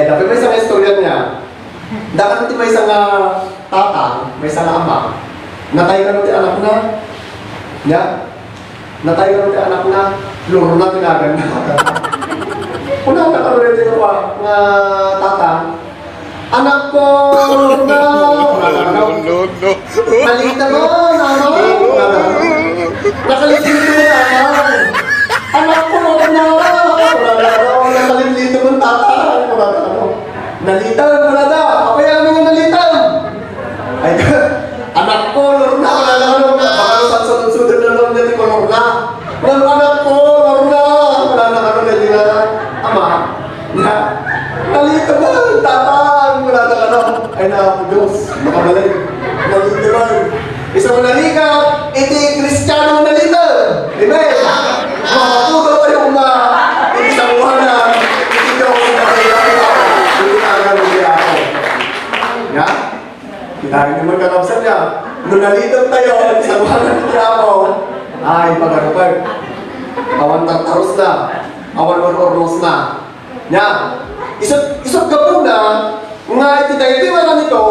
tapi may isang istorya niya. Dapat may isang tatang, may isang ama, natay ka natin anak na. Ya? Natay ka natin anak na, luro na tinagan na. Una ka rin ito nga tatang, anak ko na, nalita mo, nakalito mo na, anak ko na, nakalito mo tatang, nalitan mo na da, kapaya mo nalitan. Ay, anak ko, lor na, baka sa sunod-sunod na lor natin ko, lor na. Lor, anak ko, lor na, wala na ano na din na, ama, na, nalitan mo, tatang, wala na ano. Ay na, Diyos, makabalik, nalitan. Isang nalikat, iti Kristiyano nalitan. Amen. Makatuto tayo kung isang wala, iti Diyos na ya? Kita naman kakabsan niya. Nung nalitan tayo, sa mga nalitan ako, ay, pag-arapag. Awan tartaros na. Awan or-ornos na. Ya? Isot ka po na, nga iti-dayti wala nito,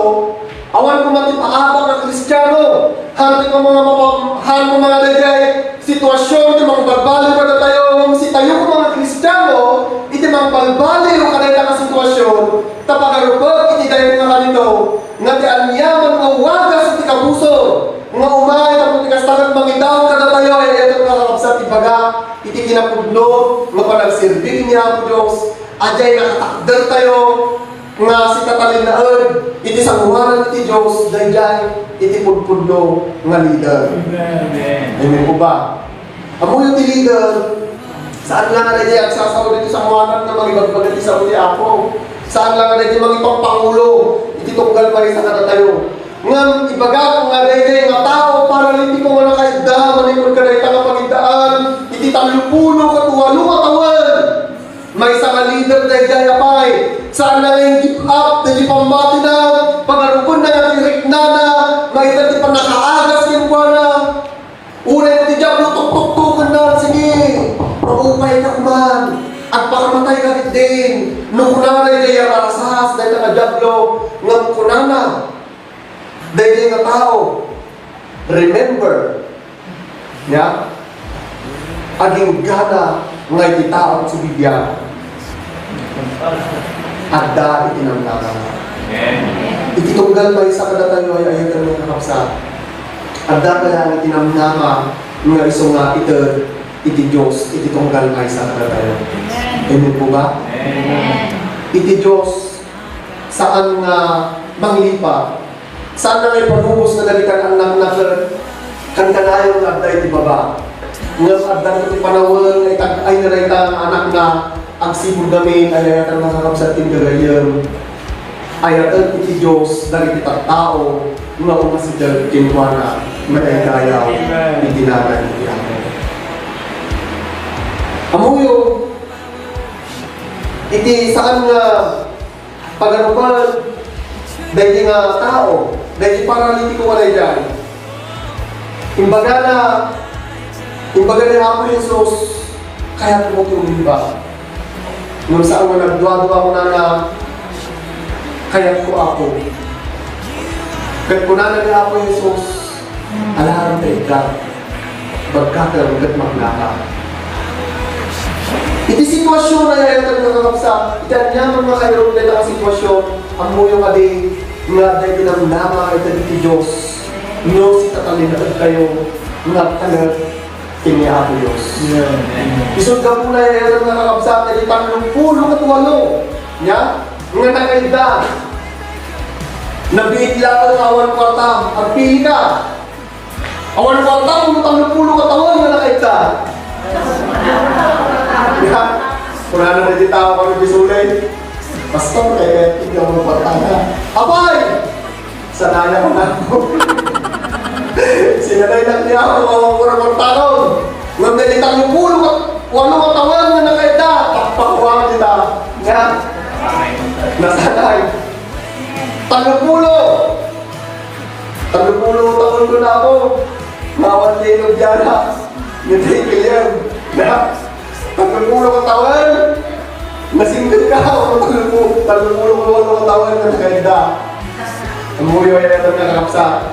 awan ko matipaabang ng Kristiyano. Hanap ko mga dayay, sitwasyon, iti mga balbaliw ka na tayo, si tayo ko mga Kristiyano, iti mga balbaliw ka na ka sitwasyon, tapagarupag iti dayay nga nito, nga ti anyaman nga wagas iti kabuso, nga umay tapos ti kastangan mangidaw ka na tayo, ay ito kakapsat ibaga, iti kinapudno, nga panagsirbil niya po Diyos, ajay nakatakdal tayo, nga si katalinaan, iti sanguhanan iti Diyos, dayjay, iti pudpudno nga leader. Amen po ba? Amo yung leader, saan lang nga na agsasaw dito sa muhanan na magibagbagat sa uli ako? Saan lang nga na mga ipangpangulo, iti tunggal pa rin sa katatayo? Nga ibaga kung nga dayjay nga tao, para hindi ko nga nakaigda, manipod ka dahil nga pagigdaan, iti talupulo katuwalo katawan. May isang leader dayjay apay, saan na yung give up, dahil pambati na, pangarupon na nga tirik na, maitan di pa nakaagas yung buwana. Unay na ti Diablo, tuk-tuk-tukan na, sige, maupay ka kuman, at pakamatay ka rin din. Nung kunanay na yung arasahas, dahil na Diablo, ng kunana, dahil yung tao, remember, ya, aging gana, nga ititaon sa Biblia, at dahil itinamdaman. Ititunggal ba isa kada tayo ay ayaw tayo nakapsa. At dahil ang itinamdama nga iso nga iti Diyos, ititunggal ba isa kada tayo. Amen po ba? Iti Diyos, saan nga manglipa, saan na may panubos na dalikan ang naknakar, kantanayon at dahil di baba. Nga at dahil iti panawal ay narita ang anak na ang sibol namin ay ayatan masarap sa tindarayang ayatan iti Diyos dari kita tao nga umasidal kinwana madayaw itinagan iti ako. Amuyo iti saan nga paganupan dahil nga tao dahil paralitiko walay dyan imbaga ni Apo Jesus kaya tumutulong ba? Nung saan mo nagduwa-duwa ko na kaya ko ako. Kaya ko na ni Apo Jesus, alahan tayo ka, bagkakaroon at maglaka. Iti sitwasyon na yan ang nakakapsa, iti anyaman mga kairong na ang sitwasyon, ang muyong adi, nga dahil pinamnama ito diti Diyos, no si katalinaan kayo, nga talag, kini Apo Diyos. Isod ka po na yan ang nakakabsa, dahil tanong pulo at walo. Ya? Nga nakaida. Nabiit lang ang awan kwarta. Ang pili ka. Awan kwarta, kung tanong pulo katawan nga nakaida. Ya? Kung ano na tao kami bisulay. Pastor, kaya tignan mo kwarta na. Abay! Sanaya ko na ako. Sinanay na niya ako mga kurang-kurtanon. Ngang nalitang yung pulo at walong katawan na nakaida. Takpakuhan kita. Nga. Nasanay. Talupulo taon ko na ako. Mawat linog dyan ha. Hindi kilyan. Talupulo katawan. Nasinggan ka, o talumulong taon na kaganda. Umuyo ay ito kakapsa.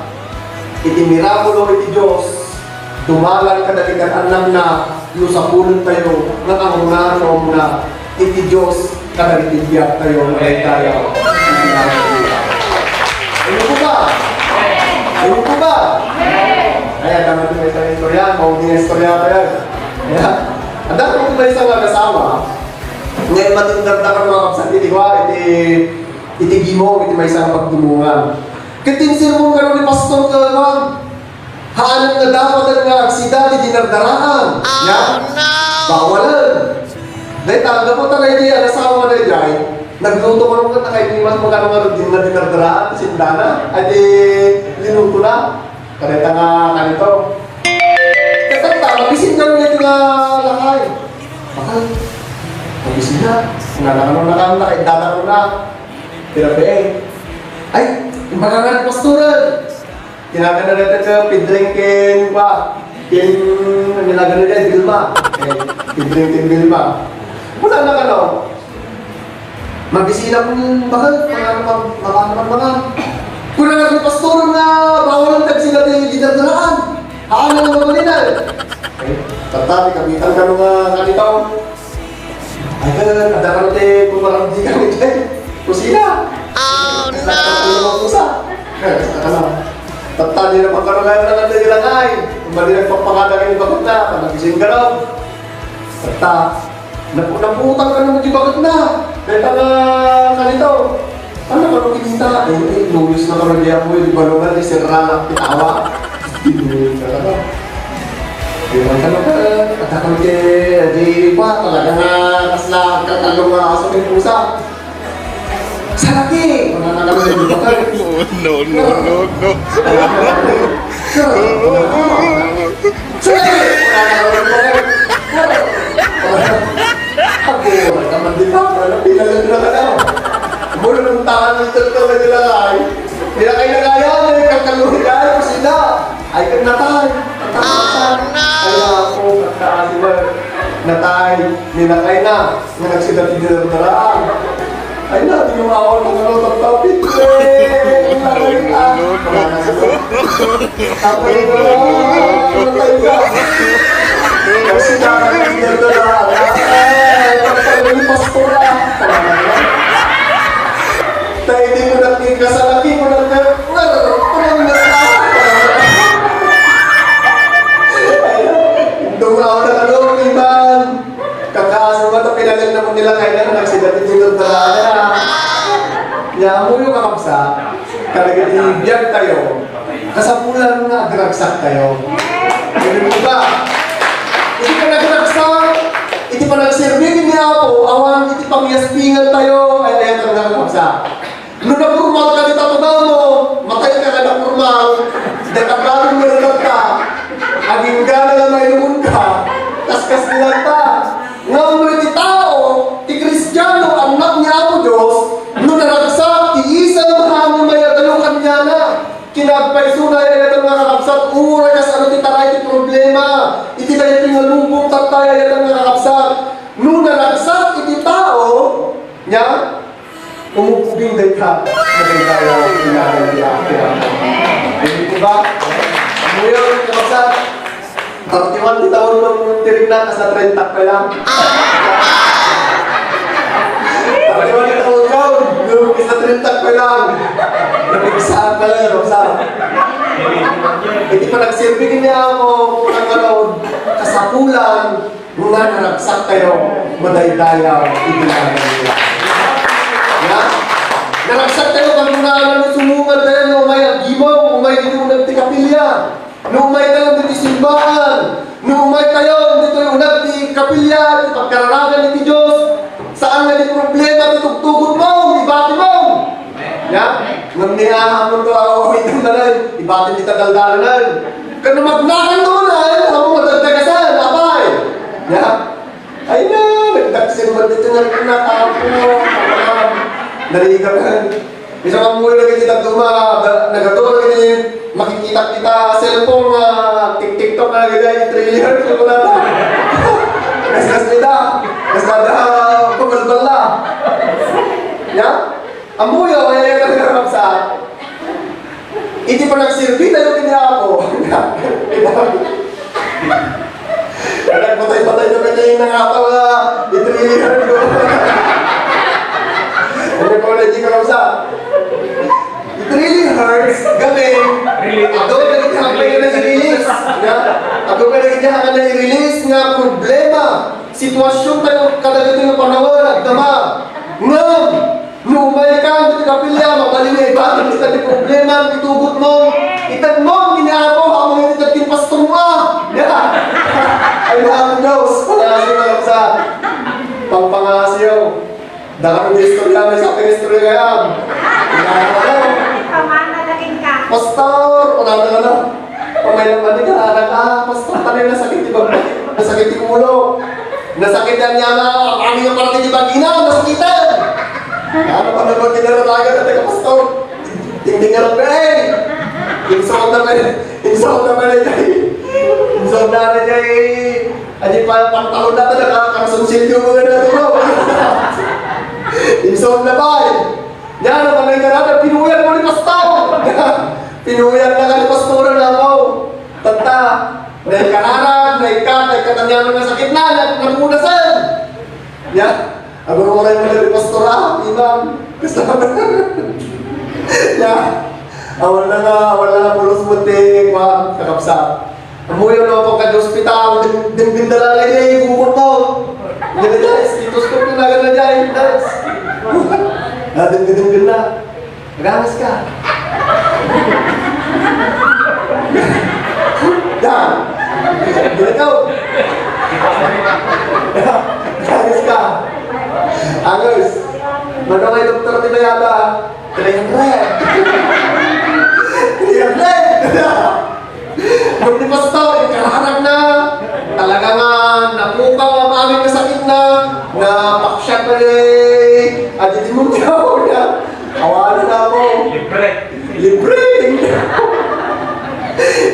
Iti mirakulo iti Diyos, dumalan ka dalikan anam na lusapulon tayo, nakangunanom na iti Diyos, kadalitibiyat tayo, malay tayo. Ano po ba? Ano po ba? Kaya dapat may isang istorya, mauging istorya ka yan. Kaya, ang dapat kung may isang kasama, ngayon matindagda ka mga kapsat, iti gimo, iti may isang pagdumungan. Katinsir mo karoon ni Pastor Kalawang, haanan na dapat ang mga aksida, iti dinardaraan. Oh no! Bawalan. Dahil tanda po talaga niya, nasawa na niya, nagluto ko naman na kayo mas magkano nga din na dinardaraan, sindana, at linuto na. Kareta nga kanito. Katanta, mabisin na rin ito nga lakay. Bakal, mabisin na. Nanakano na kang lakay, dadano na. Pinape. Ay, yung mga pastoran. Tinagan na rin ito, pidrinkin pa. Nilagan na rin, Bilma. Pidrinkin Bilma. Wala na ka no. Magbisina kung bakal, mga. Kung na pastor na bawal ang tagsin natin dinardaraan. Haan na naman maninan. Tatabi, kapitan ka nung kanitaw. Ay ka, ada ka natin kung maramdi ka nito eh. Kusina. Oh no! Tatabi na pagkaroon na natin nilang ay. Kung mali nagpapakadagan yung bakit na, panagising ka lang. Naputang ka naman yung bakit na. Kaya ka kanito. Ano ka nung kinita? Lumis na karoon niya mo, yung balungan, sirra na pitawa. Binuhin ka na. Binuhin ka na ka. At ako di ba, talaga na kasla, katalong nga sa may pusa. Sa laki! Wala na naman yung bakal. No. Sa laki! Wala na naman yung bakal. Wala naman din ba? Wala pinalag na ka na. Mula ng tangan ng tagtaw na nila ay, nila kayo nagaya, kakaluhin kayo sila. Ay, kagnatay. Kaya ako, nagtaaliman. Natay, nila kayo na nagsidati dinardaraan. Ay na, di yung awal ng ano, tagtapit. Nakalit ka. Tapos na, natay ka. Kasi nakalit dinardaraan. Ay, pagpagawin pastora. Dahil hindi mo natin kasalaki mo natin dumaw na kalong iban. Kakaso nga ito pinalag naman nila kaya na nagsidating yung daraan. Yamu yung kakapsa, kalagitibiyag tayo, kasapulan nga agragsak tayo. Ganun mo ba? Hindi ka nagragsak, hindi pa nagserving niya ako, awan hindi pangyaspingan tayo, ay ayan ka kakapsa. Nung napurmal ka dito mo, matay ka na napurmal, databarin mo na ka, aging gana na may lumun ka, kaskas nila ka. Ngayon iti tao, ti Kristiyano, anak niya ako Diyos, nung naragsak, iisang mahamon may agalukan niya na, kinagpaisuna yan ito mga kakapsat, uray kas ano ti taray ti problema, iti tayo pingalubong tataya yan mga kakapsat. Nung naragsak iti tao, niya, umupubing day ka, nagaydayaw, pinagay di akira. Hindi ko ba? Ngayon, kapasat, 31 di taon nung tirig na, kas na 30 pa lang. 31 di taon yun, nung kas na 30 pa lang. Napigsaan ka lang, Rosa. Hindi pa nagsirbing niya ako, kung nagkaroon, kasapulan, nung naragsak tayo, madaydayaw, ibinagay nila. Naragsak tayo pag muna sumungan tayo na umay agimaw, umay dito unag ti kapilya, na umay tayo dito simbahan, na umay tayo dito unag ti kapilya, ti pagkararagan ni Diyos, saan nga di problema, ti tugtugot mo, ibati mo. Ngamniahan mo ito ako, itong dalan, ibati di tagal-dalanan. Kano magnakan mo na, ako madagdagasan, apay. Ay na, nagdagsin mo dito nga ako, naligaw ka. Isa kang muli na kita nagatulog kita makikita kita cellphone TikTok na gaya trailer ko na. Kaskas nila. Kaskas na pumalbala. Amuyo, ay nagkakapsa. Iti pa nagsirbi tayo kiniapo. Nagpatay-patay na kanya yung nangapaw na itrilihan ko. Ano ko na di kapsa? It really hurts. Gabi. Ako nagkakapay na i-release. Ako nagkakapay na i-release nga problema. Sitwasyon tayo kadagito yung panahon. Nagdama. Ngam! Lumay ka, hindi ka pilya, mabaliw iba, hindi ka di problema, itugot mo, itag mo, ginapo, hamang hindi ka kinpastong mo. Ay naman Diyos, pangasiw na sa pangpangasiw. Daka ng istorya, may sa aking istorya kaya. Pastor, wala na. Pamay naman ni ka, pastor, tanay nasakit di ba? Nasakit di ulo. Nasakitan niya na, kami yung parang di bagina, nasakitan. Ano pa naman kinaratagan natin ka, pastor? Tingnan ka eh! Yung sahod naman eh! Yung sahod naman eh! Adi pa pang-taon natin nakakasunsilyo mga natin bro! Yung sahod naman eh! Yan, naman ka natin, pinuyan mo ni pastor! Pinuyan na ka ni pastor na ako! Tanta! Naikararan, naikatanyaman na sakit na, napunasan! Yan! Ako naman mo na rin pastor imam. Kasama na. Wala na pulos munting, kakapsa. Amuyo na ako ka-hospital, dimbindalalay niya yung bukod mo. Hindi na dyan, stethoscope na agad na dyan. Dimbin na. Magamas ka. Yan. Hindi na ikaw. Magamas ka. Agos, mana may doktor di ba yata? 300! Nung di pastor, ikaharap na. Talaga nga, napukaw ang aming kasakit na. Napaksyak na eh. At hindi mo niyaw na. Awalan na ako. Libre!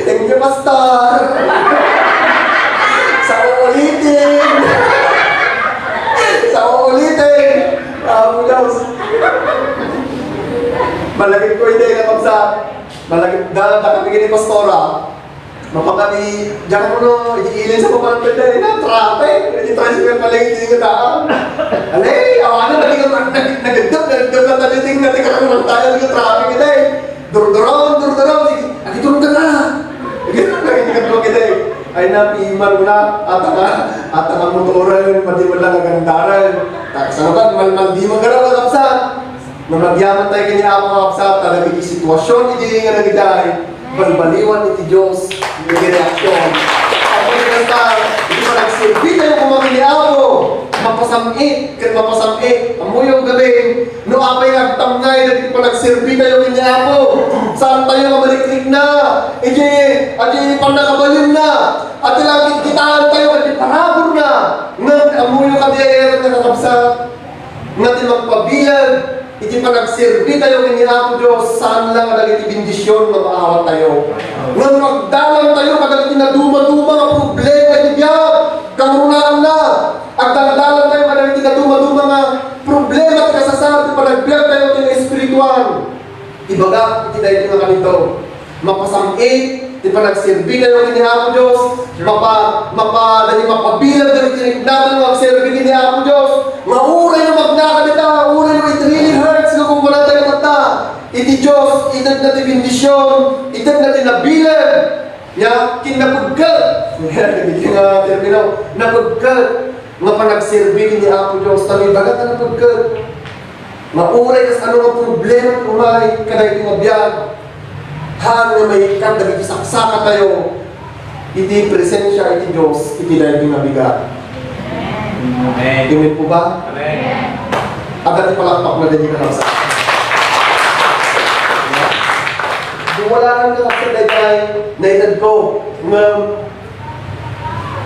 Thank you, pastor! Sa uulitin! Malagit ko hindi ka kapsa. Malagit dahil nakapigin ni pastora. Mapakami, diyan mo no, iilin sa pamantod na rin na, traffic. I-transfer palagi hindi ka daan. Alay, awanan, nagdog na taliting natin kakaroon tayo ng traffic ito eh. Durduron, sige, agitulong ka na. Agitulong kita eh. Ay na, piman mo na, at ang motoran, pati mo lang agandaran. Sanabat, maldi mo gano'n ka kapsa. Nung nagyaman tayo kanya ako kapsa, talaga yung sitwasyon, hindi nga nagiday. Balbaliwan iti Diyos, yung reaksyon. Ako nagkasta, hindi pa nagsilbi tayo kumamili ako. Mapasamit, amuyong gabi. No apay nagtamnay, hindi pa nagsilbi tayo kanya ako. Saan tayo kamaliklik na? Adi pang nakabalin na. At ilagit kitaan tayo, adi parabor na. Amuyong kadiyayarap na kakapsa. Natin magpabilag. Iti pa nagsirbi tayo kini Apo Diyos, saan lang naging bendisyon na maawat tayo. Nang magdalang tayo, kadagiti na duma-duma ang problema niya, kamurunaan na. At dalang tayo, kadagiti na duma-duma ang problema at kasasarap, iti pa nagbiag tayo kini espiritual. Ibaga, iti dahil nga kanito, mapasamit, iti pa nagsirbi tayo kini Apo Diyos, mapabilag na iti naman magsirbi kini Apo Diyos, mauray na magnakanita, uray na it really hurts kung wala tayo mata. Iti Diyos, itag natin bendisyon, itag natin nabilag, kinapagkat. Hindi nga terminaw, napagkat, nga panagsirbi kini Apo Diyos, tabi bagat na napagkat. Mauray kas ano ang problema kumay, kanay tumabiyag. Hanggang may ikang nagkisaksaka tayo, iti presensya, iti Diyos, iti dahil nabigat. Amen. Amen po ba? Amen. Agad ipalakpak na din yung nakasa. Kung wala kang nakasa dahil naitad ko,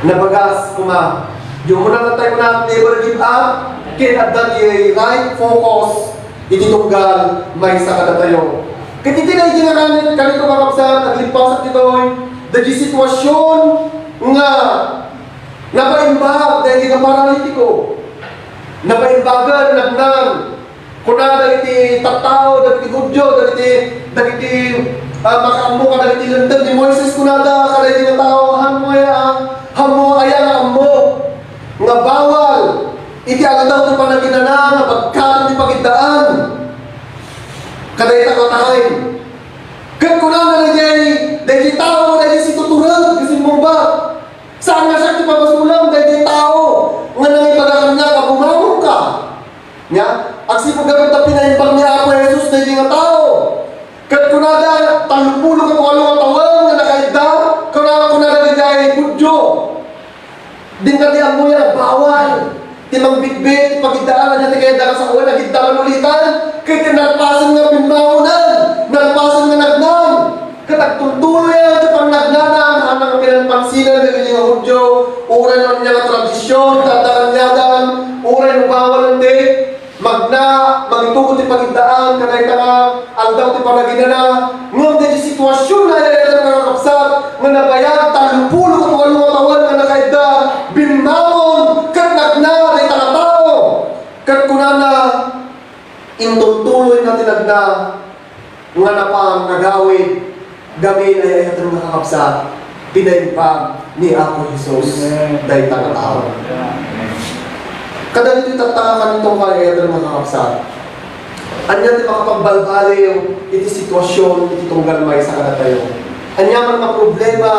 nabagas kuma. Yung muna na tayo na never give up, kinagdan yung right focus, ititunggal, may saka na tayo. Kaya na itinaranin kanito kakapsa, naglipas at ito, dahil sitwasyon nga napaimbag dahil nga paralitiko. Napaimbagan, nagnan. Kuna dagiti tattao, dagiti Hudyo, dagiti makaammo ka dagiti landag ni Moises kunada kada nga tao hamo aya ammo nga bawal iti aladaw ti panaginana nga pagkaan ti pagidaan kada ita katahain ket kunana dagiti tao dagiti si tuturag kasi mumba saan nga siya ti pagasulam dagiti tao nga nangipagakan niya kabumamong ka nya agsipag gamit na pinaimbang ni Apo Jesus dagiti nga tao ket kunada talupulo ka walo nga tawang nga nakaida kunada dagiti Hudyo din kati ang muya bawal timang bitbit ti pagidaan niya ti kayda sa uwan nagidaan ulitan kay tinalpasan nga pinmaunan nalpasan nga nagnan katagtultulo yan ti pangnagnanan anang pinanpansinan dagiti nga Hudyo uray man niya nga tradisyon tataranyadan uray mo bawal hindi magitugot ti pagidaan kanay nga aldaw ti panaginana ngam di sitwasyon na yan nga kapsat nga nabayag talupulo ka walo nga tawan nga nakaida binmamon kat nagna di talatao kat kunana intultuloy na tinagna nga napang nagawid gamin ay ayatang nakakapsat pinaimpag ni Apo Jesus dahil talatao kada dito tataka kanitong kaya ito mga kakapsat. Anya ti makapagbalbaliw iti sitwasyon, iti tunggalmay sa kada tayo. Anya man nga problema,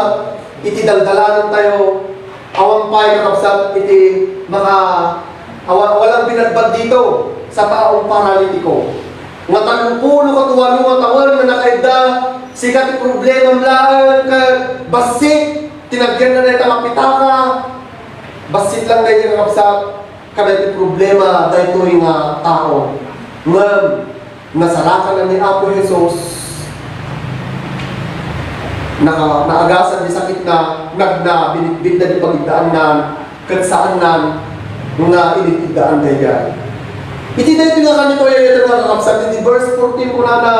iti daldalanan tayo, awang pay kakapsat, iti walang binadbad dito sa taong paralitiko. Nga talupulo katuwalo nga tawal nga nakaida, sikat ti problema mlaan ka basit, tinagyan na na mapitaka, basit lang kayo kakapsat, kada iti problema dahito nga tao nga nasalakan na ni Apo Jesus naagasan ni sakit na binitbit na di pagidaan na kat saan na nga initidaan na yan iti dahito nga kanito ay ito nga kakapsat iti verse 14 ko na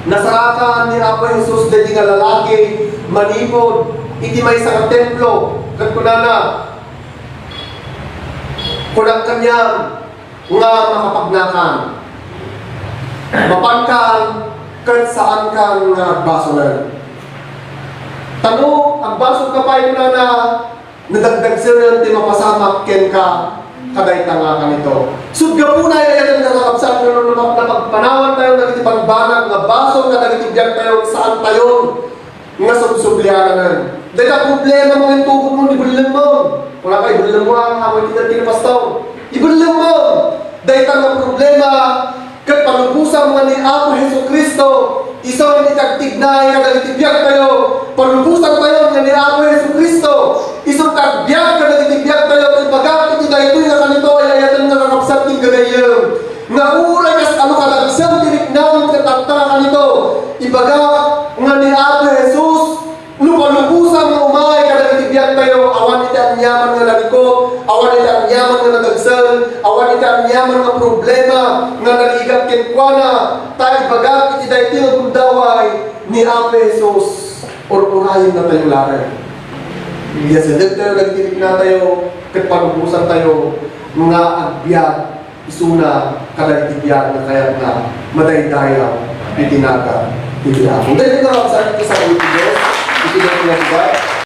nasalakan ni Apo Jesus dahil nga lalaki manipod iti may sa templo kat kunana kunang kanyang nga makapagnakan mapangkan kahit saan kang basonan tanong ang basod ka pa yun na nadagdag sila di mapasamak ken ka kaday tanga ka nito sudga po na yan ang nakakapsat na napagpanawan tayo nagitipagbanag nga basod nga nagitibiyag tayo saan tayo nga subsublianan dahil ang problema mo yung tubo mo, ibulilan mo. Wala ka, ibulilan mo ang hamay kita tinapastaw. Ibulilan mo! Dahil ang problema, kat palubusan mo ni Apo Heso Kristo, isang itagtignay, kadagitibiyag tayo, palubusan tayo ni Apo Heso Kristo, isang kagbiag, kadagitibiyag tayo, pagkakit ito nga kanito, ay ayatan nga kakapsat ng gagayang. Nga uray kas ano kadagsan, tiniknang katataka kanito, ibaga nga ni Apo Jesus, lupalubusan mo umay kada itibiyag tayo awan ita ang yaman nga naliko awan ita ang yaman nga nagagsan awan ita ang yaman nga problema nga naligat kenkwana tayo bagak iti dayti nga gundaway ni Apo Jesus urayin na tayo laran iya sadag tayo nagtitik na tayo kat palubusan tayo nga agbyag isuna kada itibiyag na kaya nga madaydayaw itinaga itinaga dahil nga sa akin sa Diyos ito na